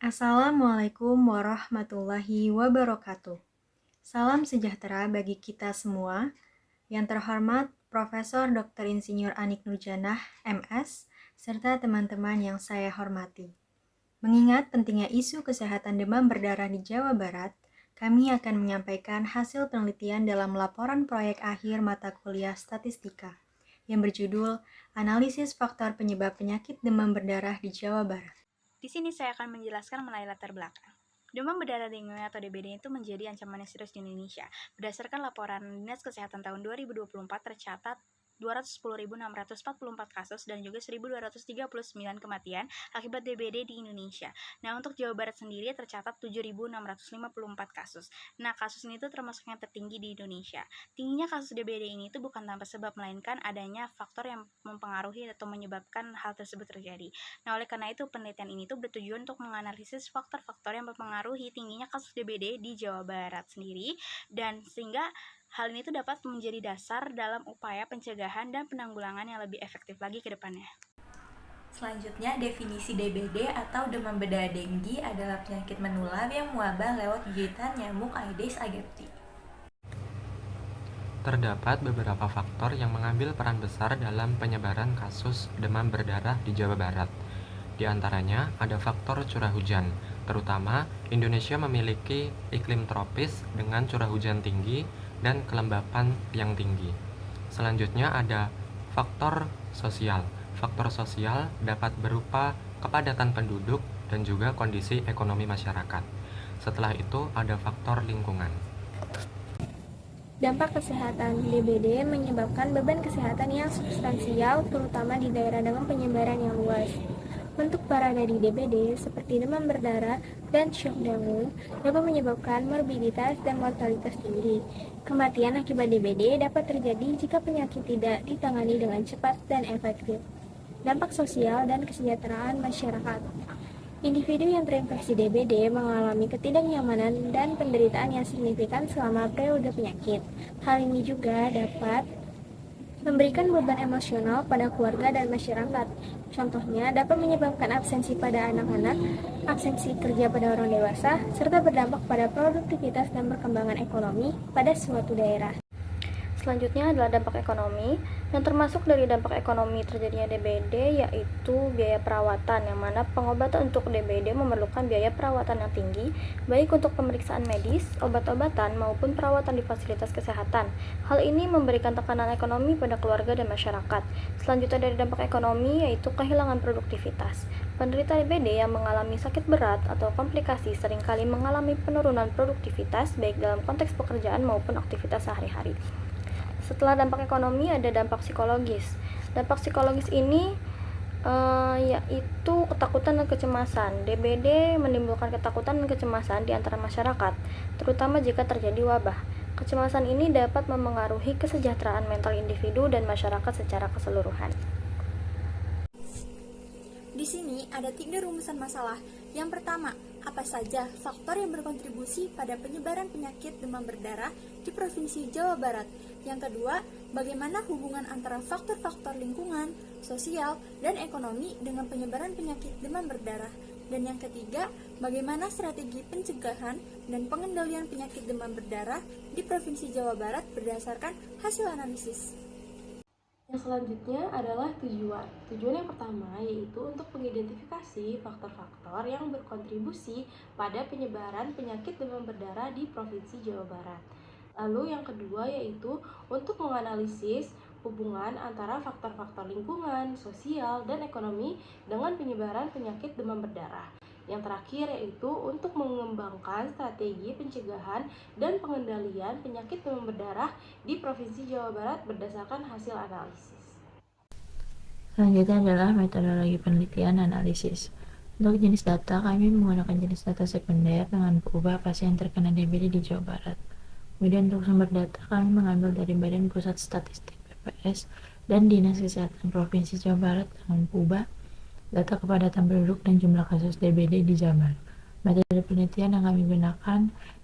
Assalamualaikum warahmatullahi wabarakatuh. Salam sejahtera bagi kita semua. Yang terhormat Profesor Dr. Insinyur Anik Nurjanah, MS, serta teman-teman yang saya hormati. Mengingat pentingnya isu kesehatan demam berdarah di Jawa Barat, kami akan menyampaikan hasil penelitian dalam laporan proyek akhir mata kuliah statistika yang berjudul Analisis Faktor Penyebab Penyakit Demam Berdarah di Jawa Barat. Di sini saya akan menjelaskan mengenai latar belakang. Demam berdarah dengue atau DBD itu menjadi ancaman yang serius di Indonesia. Berdasarkan laporan Dinas Kesehatan tahun 2024 tercatat 210.644 kasus dan juga 1.239 kematian akibat DBD di Indonesia. Nah, untuk Jawa Barat sendiri tercatat 7.654 kasus. Nah, kasus ini tuh termasuk yang tertinggi di Indonesia. Tingginya kasus DBD ini tuh bukan tanpa sebab, melainkan adanya faktor yang mempengaruhi atau menyebabkan hal tersebut terjadi. Nah, oleh karena itu penelitian ini tuh bertujuan untuk menganalisis faktor-faktor yang mempengaruhi tingginya kasus DBD di Jawa Barat sendiri, dan sehingga hal ini tuh dapat menjadi dasar dalam upaya pencegahan dan penanggulangan yang lebih efektif lagi ke depannya. Selanjutnya, definisi DBD atau demam berdarah denggi adalah penyakit menular yang mewabah lewat gigitan nyamuk Aedes aegypti. Terdapat beberapa faktor yang mengambil peran besar dalam penyebaran kasus demam berdarah di Jawa Barat. Di antaranya ada faktor curah hujan, terutama Indonesia memiliki iklim tropis dengan curah hujan tinggi dan kelembapan yang tinggi. Selanjutnya ada faktor sosial. Faktor sosial dapat berupa kepadatan penduduk dan juga kondisi ekonomi masyarakat. Setelah itu ada faktor lingkungan. Dampak kesehatan DBD menyebabkan beban kesehatan yang substansial, terutama di daerah dengan penyebaran yang luas. Bentuk parah dari DBD seperti demam berdarah dan shock dengue dapat menyebabkan morbiditas dan mortalitas tinggi. Kematian akibat DBD dapat terjadi jika penyakit tidak ditangani dengan cepat dan efektif. Dampak sosial dan kesejahteraan masyarakat. Individu yang terinfeksi DBD mengalami ketidaknyamanan dan penderitaan yang signifikan selama periode penyakit. Hal ini juga dapat memberikan beban emosional pada keluarga dan masyarakat. Contohnya dapat menyebabkan absensi pada anak-anak, absensi kerja pada orang dewasa, serta berdampak pada produktivitas dan perkembangan ekonomi pada suatu daerah. Selanjutnya adalah dampak ekonomi. Yang termasuk dari dampak ekonomi terjadinya DBD yaitu biaya perawatan, yang mana pengobatan untuk DBD memerlukan biaya perawatan yang tinggi, baik untuk pemeriksaan medis, obat-obatan, maupun perawatan di fasilitas kesehatan. Hal ini memberikan tekanan ekonomi pada keluarga dan masyarakat. Selanjutnya dari dampak ekonomi yaitu kehilangan produktivitas. Penderita DBD yang mengalami sakit berat atau komplikasi seringkali mengalami penurunan produktivitas baik dalam konteks pekerjaan maupun aktivitas sehari-hari. Setelah dampak ekonomi ada dampak psikologis. Dampak psikologis ini yaitu ketakutan dan kecemasan. DBD menimbulkan ketakutan dan kecemasan di antara masyarakat, terutama jika terjadi wabah. Kecemasan ini dapat memengaruhi kesejahteraan mental individu dan masyarakat secara keseluruhan. Di sini ada 3 rumusan masalah. Yang pertama, apa saja faktor yang berkontribusi pada penyebaran penyakit demam berdarah di Provinsi Jawa Barat? Yang kedua, bagaimana hubungan antara faktor-faktor lingkungan, sosial, dan ekonomi dengan penyebaran penyakit demam berdarah? Dan yang ketiga, bagaimana strategi pencegahan dan pengendalian penyakit demam berdarah di Provinsi Jawa Barat berdasarkan hasil analisis? Yang selanjutnya adalah tujuan. Tujuan yang pertama yaitu untuk mengidentifikasi faktor-faktor yang berkontribusi pada penyebaran penyakit demam berdarah di Provinsi Jawa Barat. Lalu yang kedua yaitu untuk menganalisis hubungan antara faktor-faktor lingkungan, sosial, dan ekonomi dengan penyebaran penyakit demam berdarah. Yang terakhir yaitu untuk mengembangkan strategi pencegahan dan pengendalian penyakit demam berdarah di Provinsi Jawa Barat berdasarkan hasil analisis. Selanjutnya adalah metodologi penelitian analisis. Untuk jenis data, kami menggunakan jenis data sekunder dengan mengubah pasien terkena DBD di Jawa Barat. Kemudian untuk sumber data, kami mengambil dari Badan Pusat Statistik (BPS) dan Dinas Kesehatan Provinsi Jawa Barat dengan mengubah data kepadatan penduduk dan jumlah kasus DBD di Jawa Barat. Metode penelitian yang kami gunakan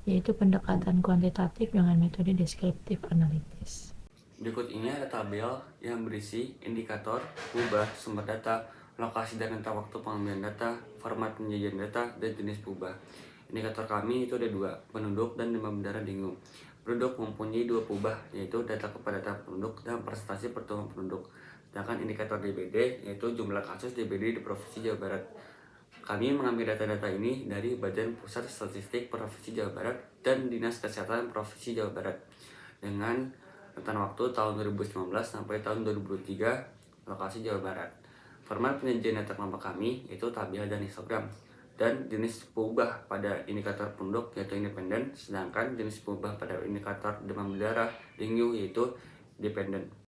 yaitu pendekatan kuantitatif dengan metode deskriptif analitis. Berikut ini ada tabel yang berisi indikator mengubah sumber data lokasi dan rentang waktu pengambilan data, format penyajian data, dan jenis perubahan. Indikator kami itu ada 2, penduduk dan demam berdarah dengue. Penduduk mempunyai 2 perubahan, yaitu data kepadatan penduduk dan prestasi pertumbuhan penduduk. Sedangkan indikator DBD yaitu jumlah kasus DBD di Provinsi Jawa Barat. Kami mengambil data-data ini dari Badan Pusat Statistik Provinsi Jawa Barat dan Dinas Kesehatan Provinsi Jawa Barat dengan rentan waktu tahun 2019 sampai tahun 2023 lokasi Jawa Barat. Format penyajian data kelompok kami yaitu tabelah dan histogram, dan jenis perubahan pada indikator penduduk yaitu independen, sedangkan jenis perubahan pada indikator demam berdarah dengue yaitu dependen.